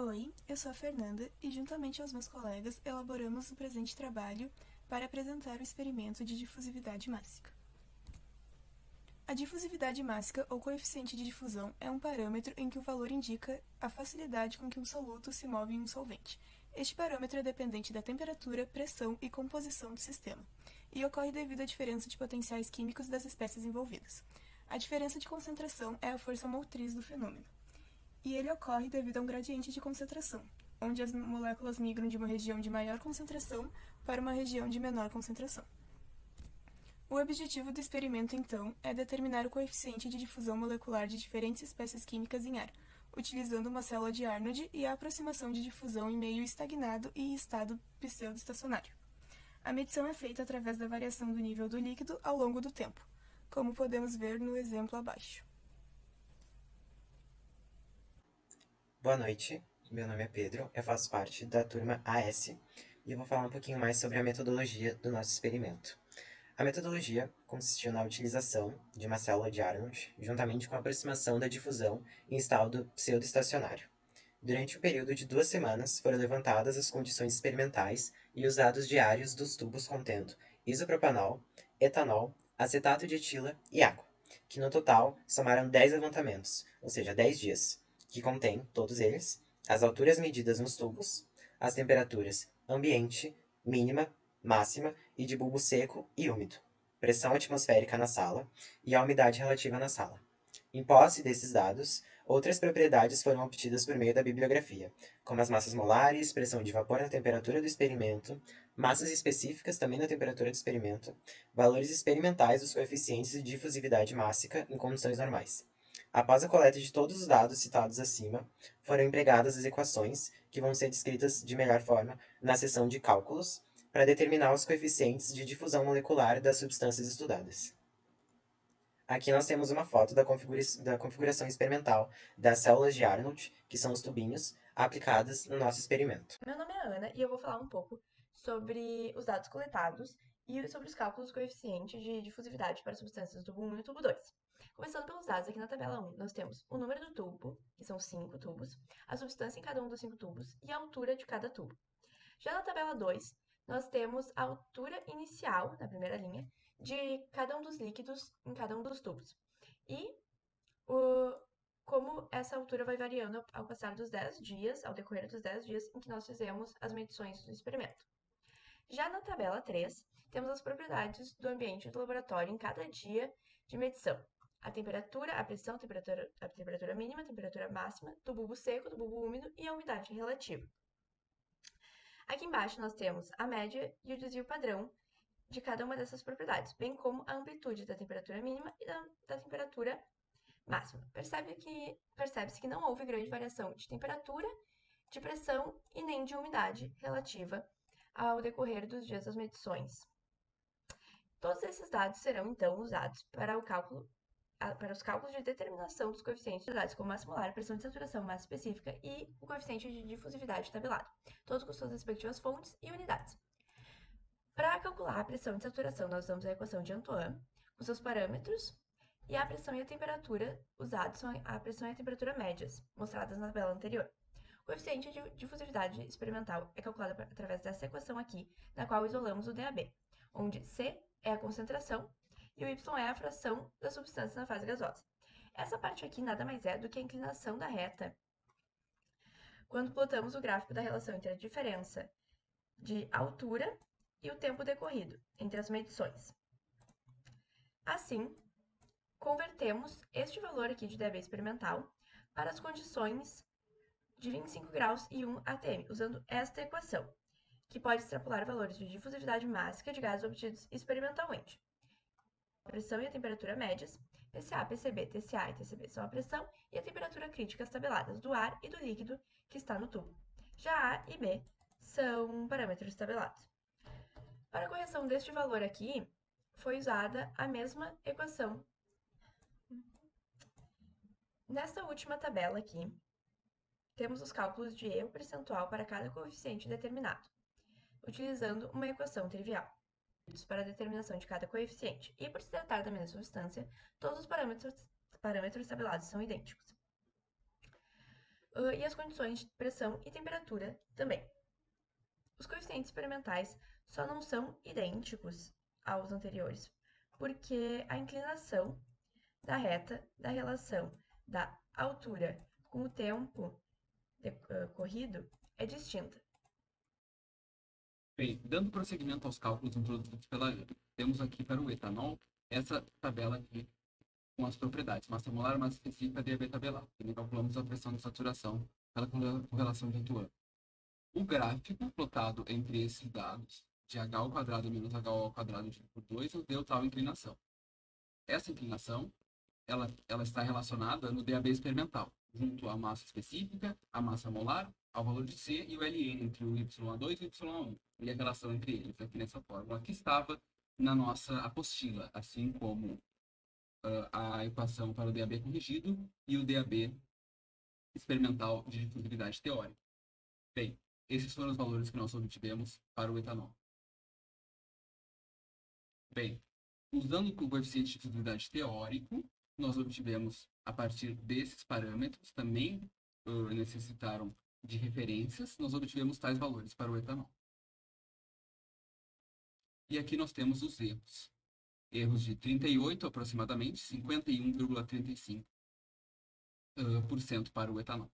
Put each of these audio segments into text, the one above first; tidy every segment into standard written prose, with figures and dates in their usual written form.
Oi, eu sou a Fernanda e, juntamente aos meus colegas, elaboramos o presente trabalho para apresentar o experimento de difusividade mássica. A difusividade mássica, ou coeficiente de difusão, é um parâmetro em que o valor indica a facilidade com que um soluto se move em um solvente. Este parâmetro é dependente da temperatura, pressão e composição do sistema, e ocorre devido à diferença de potenciais químicos das espécies envolvidas. A diferença de concentração é a força motriz do fenômeno. E ele ocorre devido a um gradiente de concentração, onde as moléculas migram de uma região de maior concentração para uma região de menor concentração. O objetivo do experimento, então, é determinar o coeficiente de difusão molecular de diferentes espécies químicas em ar, utilizando uma célula de Arnold e a aproximação de difusão em meio estagnado e estado pseudoestacionário. A medição é feita através da variação do nível do líquido ao longo do tempo, como podemos ver no exemplo abaixo. Boa noite, meu nome é Pedro, eu faço parte da turma AS e eu vou falar um pouquinho mais sobre a metodologia do nosso experimento. A metodologia consistiu na utilização de uma célula de Arnold, juntamente com a aproximação da difusão em estado pseudoestacionário. Durante o período de 2 semanas, foram levantadas as condições experimentais e os dados diários dos tubos contendo isopropanol, etanol, acetato de etila e água, que no total somaram 10 levantamentos, ou seja, 10 dias, que contém, todos eles, as alturas medidas nos tubos, as temperaturas ambiente, mínima, máxima e de bulbo seco e úmido, pressão atmosférica na sala e a umidade relativa na sala. Em posse desses dados, outras propriedades foram obtidas por meio da bibliografia, como as massas molares, pressão de vapor na temperatura do experimento, massas específicas também na temperatura do experimento, valores experimentais dos coeficientes de difusividade mássica em condições normais. Após a coleta de todos os dados citados acima, foram empregadas as equações, que vão ser descritas de melhor forma na seção de cálculos, para determinar os coeficientes de difusão molecular das substâncias estudadas. Aqui nós temos uma foto da configuração experimental das células de Arnold, que são os tubinhos, aplicadas no nosso experimento. Meu nome é Ana e eu vou falar um pouco sobre os dados coletados e sobre os cálculos do coeficiente de difusividade para substâncias do tubo 1 e do tubo 2. Começando pelos dados, aqui na tabela 1, nós temos o número do tubo, que são 5 tubos, a substância em cada um dos 5 tubos e a altura de cada tubo. Já na tabela 2, nós temos a altura inicial, na primeira linha, de cada um dos líquidos em cada um dos tubos. E como essa altura vai variando ao passar dos 10 dias, ao decorrer dos 10 dias em que nós fizemos as medições do experimento. Já na tabela 3, temos as propriedades do ambiente do laboratório em cada dia de medição. A temperatura, a pressão, a temperatura mínima, a temperatura máxima, do bulbo seco, do bulbo úmido e a umidade relativa. Aqui embaixo nós temos a média e o desvio padrão de cada uma dessas propriedades, bem como a amplitude da temperatura mínima e da temperatura máxima. Percebe-se que não houve grande variação de temperatura, de pressão e nem de umidade relativa ao decorrer dos dias das medições. Todos esses dados serão, então, usados para os cálculos de determinação dos coeficientes de dados como massa molar, pressão de saturação, massa específica e o coeficiente de difusividade tabelado, todos com suas respectivas fontes e unidades. Para calcular a pressão de saturação, nós usamos a equação de Antoine, com seus parâmetros, e a pressão e a temperatura usados são a pressão e a temperatura médias, mostradas na tabela anterior. O coeficiente de difusividade experimental é calculado através dessa equação aqui, na qual isolamos o DAB, onde C é a concentração e o Y é a fração da substância na fase gasosa. Essa parte aqui nada mais é do que a inclinação da reta quando plotamos o gráfico da relação entre a diferença de altura e o tempo decorrido entre as medições. Assim, convertemos este valor aqui de DAB experimental para as condições de 25 graus e 1 atm, usando esta equação, que pode extrapolar valores de difusividade mássica de gases obtidos experimentalmente. A pressão e a temperatura médias, PCA, PCB, TCA e TCB são a pressão e a temperatura críticas tabeladas do ar e do líquido que está no tubo. Já A e B são parâmetros tabelados. Para a correção deste valor aqui, foi usada a mesma equação. Nesta última tabela aqui, temos os cálculos de erro percentual para cada coeficiente determinado, utilizando uma equação trivial para a determinação de cada coeficiente. E por se tratar da mesma substância, todos os parâmetros tabelados são idênticos. e as condições de pressão e temperatura também. Os coeficientes experimentais só não são idênticos aos anteriores, porque a inclinação da reta da relação da altura com o tempo corrido é distinta. Bem, dando prosseguimento aos cálculos introduzidos pela Ana, temos aqui para o etanol essa tabela aqui com as propriedades massa molar, massa específica, DAB tabelado. Também calculamos a pressão de saturação pela correlação de Antoine. O gráfico plotado entre esses dados de h ao quadrado menos h ao quadrado dividido por 2 nos deu tal inclinação. Essa inclinação ela está relacionada no DAB experimental, junto à massa específica, à massa molar, ao valor de C e o LN entre o Y2 e o Y1, e a relação entre eles, aqui nessa fórmula que estava na nossa apostila, assim como a equação para o DAB corrigido e o DAB experimental de difusividade teórica. Bem, esses foram os valores que nós obtivemos para o etanol. Bem, usando o coeficiente de difusividade teórico, nós obtivemos, a partir desses parâmetros, também necessitaram de referências, nós obtivemos tais valores para o etanol. E aqui nós temos os erros. Erros de 38 aproximadamente, 51,35% para o etanol.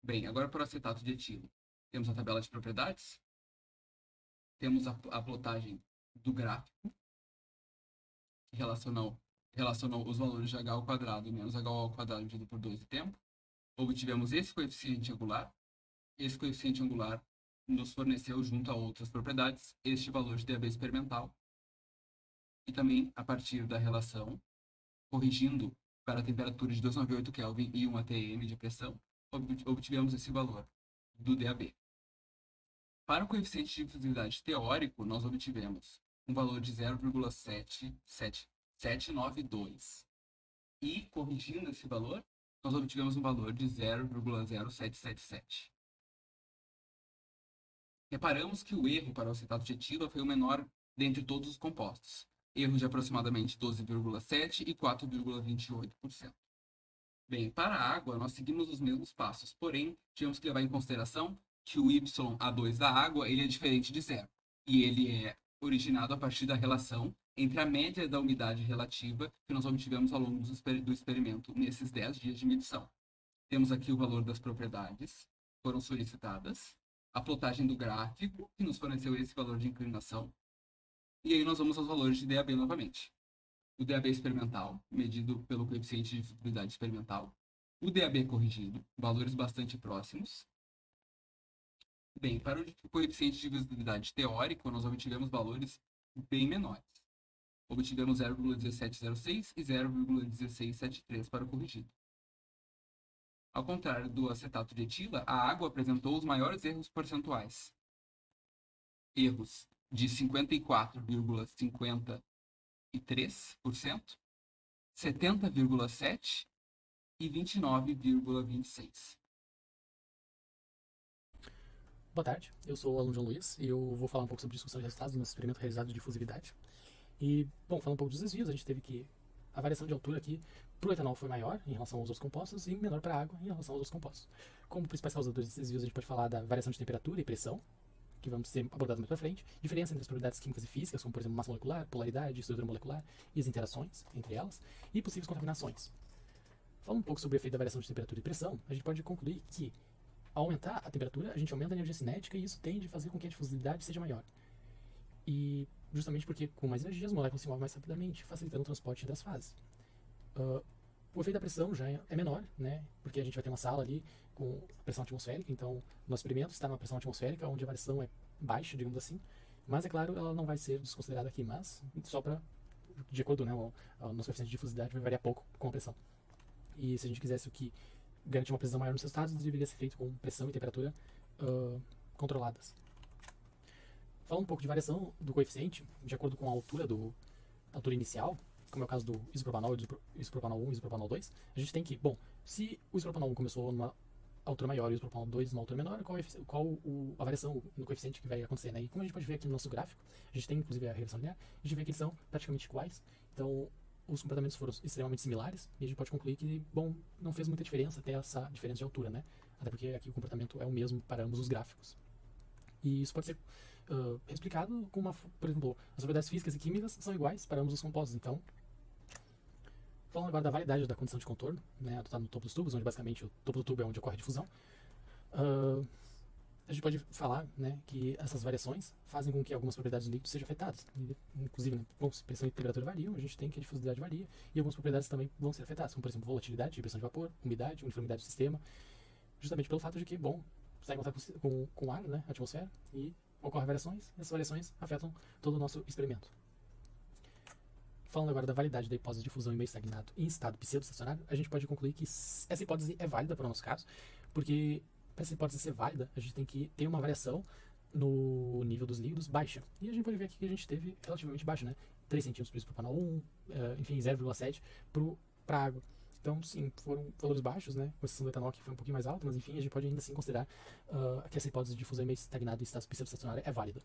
Bem, agora para o acetato de etilo. Temos a tabela de propriedades, temos a plotagem do gráfico, que relacionou os valores de h ao quadrado menos h ao quadrado dividido por 2 de tempo. Obtivemos esse coeficiente angular. Esse coeficiente angular nos forneceu, junto a outras propriedades, este valor de DAB experimental. E também, a partir da relação, corrigindo para a temperatura de 298 Kelvin e 1 atm de pressão, obtivemos esse valor do DAB. Para o coeficiente de difusividade teórico, nós obtivemos um valor de 0,7792. E, corrigindo esse valor, nós obtivemos um valor de 0,0777. Reparamos que o erro para o acetato de etilo foi o menor dentre todos os compostos. Erros de aproximadamente 12,7% e 4,28%. Bem, para a água, nós seguimos os mesmos passos, porém, tivemos que levar em consideração que o YA2 da água ele é diferente de zero, e ele é originado a partir da relação entre a média da umidade relativa que nós obtivemos ao longo do experimento nesses 10 dias de medição. Temos aqui o valor das propriedades que foram solicitadas, a plotagem do gráfico, que nos forneceu esse valor de inclinação, e aí nós vamos aos valores de DAB novamente. O DAB experimental, medido pelo coeficiente de dificuldade experimental. O DAB corrigido, valores bastante próximos. Bem, para o coeficiente de visibilidade teórico, nós obtivemos valores bem menores. Obtivemos 0,1706 e 0,1673 para o corrigido. Ao contrário do acetato de etila, a água apresentou os maiores erros percentuais. Erros de 54,53%, 70,7% e 29,26%. Boa tarde, eu sou o aluno João Luiz e eu vou falar um pouco sobre discussão de resultados do nosso experimento realizado de difusividade. E, bom, falando um pouco dos desvios, a gente teve que a variação de altura aqui para o etanol foi maior em relação aos outros compostos e menor para a água em relação aos outros compostos. Como principais causadores desses desvios, a gente pode falar da variação de temperatura e pressão, que vamos ser abordados mais para frente, diferença entre as propriedades químicas e físicas, como por exemplo massa molecular, polaridade, estrutura molecular e as interações entre elas, e possíveis contaminações. Falando um pouco sobre o efeito da variação de temperatura e pressão, a gente pode concluir que, ao aumentar a temperatura, a gente aumenta a energia cinética e isso tende a fazer com que a difusividade seja maior. E justamente porque com mais energia as moléculas se movem mais rapidamente, facilitando o transporte entre as fases. O efeito da pressão já é menor, né? Porque a gente vai ter uma sala ali com pressão atmosférica, então o nosso experimento está numa pressão atmosférica onde a variação é baixa, digamos assim, mas é claro, ela não vai ser desconsiderada aqui, mas só para, de acordo, né, o nosso coeficiente de difusividade vai variar pouco com a pressão. E se a gente quisesse o que garantir uma precisão maior nos resultados, deveria ser feito com pressão e temperatura controladas. Falando um pouco de variação do coeficiente, de acordo com a altura inicial, como é o caso do isopropanol, isopropanol 1 e isopropanol 2, a gente tem que, bom, se o isopropanol 1 começou numa altura maior e o isopropanol 2 numa altura menor, qual a variação no coeficiente que vai acontecer, né? E como a gente pode ver aqui no nosso gráfico, a gente tem inclusive a regressão linear, a gente vê que eles são praticamente iguais, então os comportamentos foram extremamente similares e a gente pode concluir que, bom, não fez muita diferença ter essa diferença de altura, né? Até porque aqui o comportamento é o mesmo para ambos os gráficos. E isso pode ser explicado com por exemplo, as propriedades físicas e químicas são iguais para ambos os compostos. Então, falando agora da validade da condição de contorno, né, adotada no topo dos tubos, onde basicamente o topo do tubo é onde ocorre a difusão, a gente pode falar, né, que essas variações fazem com que algumas propriedades do líquido sejam afetadas. Inclusive, bom, se pressão e temperatura variam, a gente tem que a difusividade varia, e algumas propriedades também vão ser afetadas, como por exemplo volatilidade de pressão de vapor, umidade, uniformidade do sistema, justamente pelo fato de que, bom, está em contato com o ar, né, a atmosfera, e ocorrem variações, e essas variações afetam todo o nosso experimento. Falando agora da validade da hipótese de difusão em meio estagnado em estado pseudo-estacionário, a gente pode concluir que essa hipótese é válida para o nosso caso, porque para essa hipótese ser válida, a gente tem que ter uma variação no nível dos líquidos baixa. E a gente pode ver aqui que a gente teve relativamente baixa, né? 3 centímetros por propanol 1, enfim, 0,7 para água. Então, sim, foram valores baixos, né? Com exceção do etanol, que foi um pouquinho mais alto, mas enfim, a gente pode ainda assim considerar que essa hipótese de difusão em meio estagnado em estado pseudo-estacionário é válida.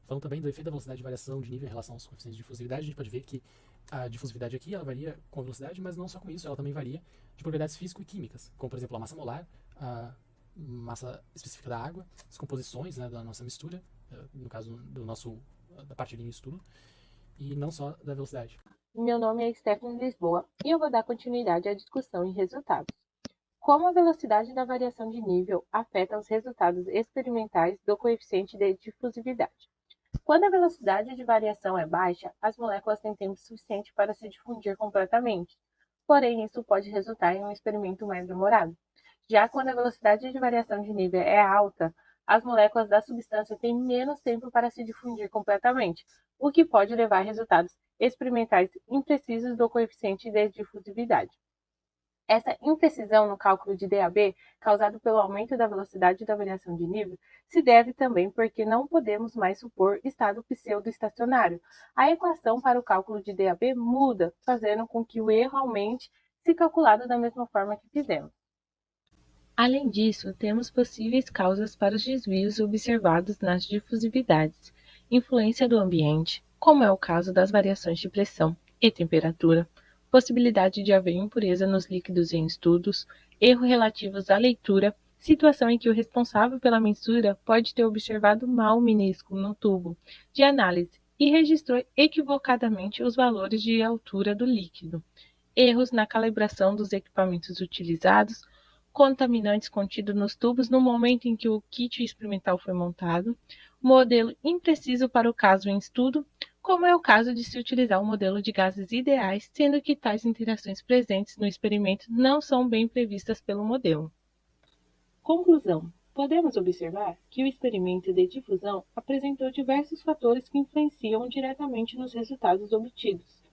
Falando também do efeito da velocidade de variação de nível em relação aos coeficientes de difusividade, a gente pode ver que a difusividade aqui ela varia com a velocidade, mas não só com isso, ela também varia de propriedades físico-químicas, como por exemplo a massa molar, a massa específica da água, as composições, né, da nossa mistura, no caso da parte de estudo, e não só da velocidade. Meu nome é Stephanie Lisboa e eu vou dar continuidade à discussão em resultados. Como a velocidade da variação de nível afeta os resultados experimentais do coeficiente de difusividade? Quando a velocidade de variação é baixa, as moléculas têm tempo suficiente para se difundir completamente. Porém, isso pode resultar em um experimento mais demorado. Já quando a velocidade de variação de nível é alta, as moléculas da substância têm menos tempo para se difundir completamente, o que pode levar a resultados experimentais imprecisos do coeficiente de difusividade. Essa imprecisão no cálculo de DAB, causado pelo aumento da velocidade da variação de nível, se deve também porque não podemos mais supor estado pseudo-estacionário. A equação para o cálculo de DAB muda, fazendo com que o erro aumente se calculado da mesma forma que fizemos. Além disso, temos possíveis causas para os desvios observados nas difusividades, influência do ambiente, como é o caso das variações de pressão e temperatura, possibilidade de haver impureza nos líquidos em estudos, erros relativos à leitura, situação em que o responsável pela mensura pode ter observado mal o minúsculo no tubo de análise e registrou equivocadamente os valores de altura do líquido, erros na calibração dos equipamentos utilizados, contaminantes contidos nos tubos no momento em que o kit experimental foi montado, modelo impreciso para o caso em estudo, como é o caso de se utilizar um modelo de gases ideais, sendo que tais interações presentes no experimento não são bem previstas pelo modelo. Conclusão. Podemos observar que o experimento de difusão apresentou diversos fatores que influenciam diretamente nos resultados obtidos,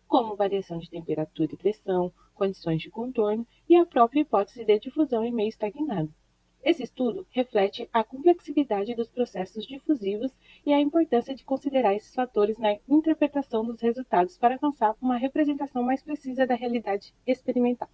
como variação de temperatura e pressão, condições de contorno e a própria hipótese de difusão em meio estagnado. Esse estudo reflete a complexidade dos processos difusivos e a importância de considerar esses fatores na interpretação dos resultados para alcançar uma representação mais precisa da realidade experimental.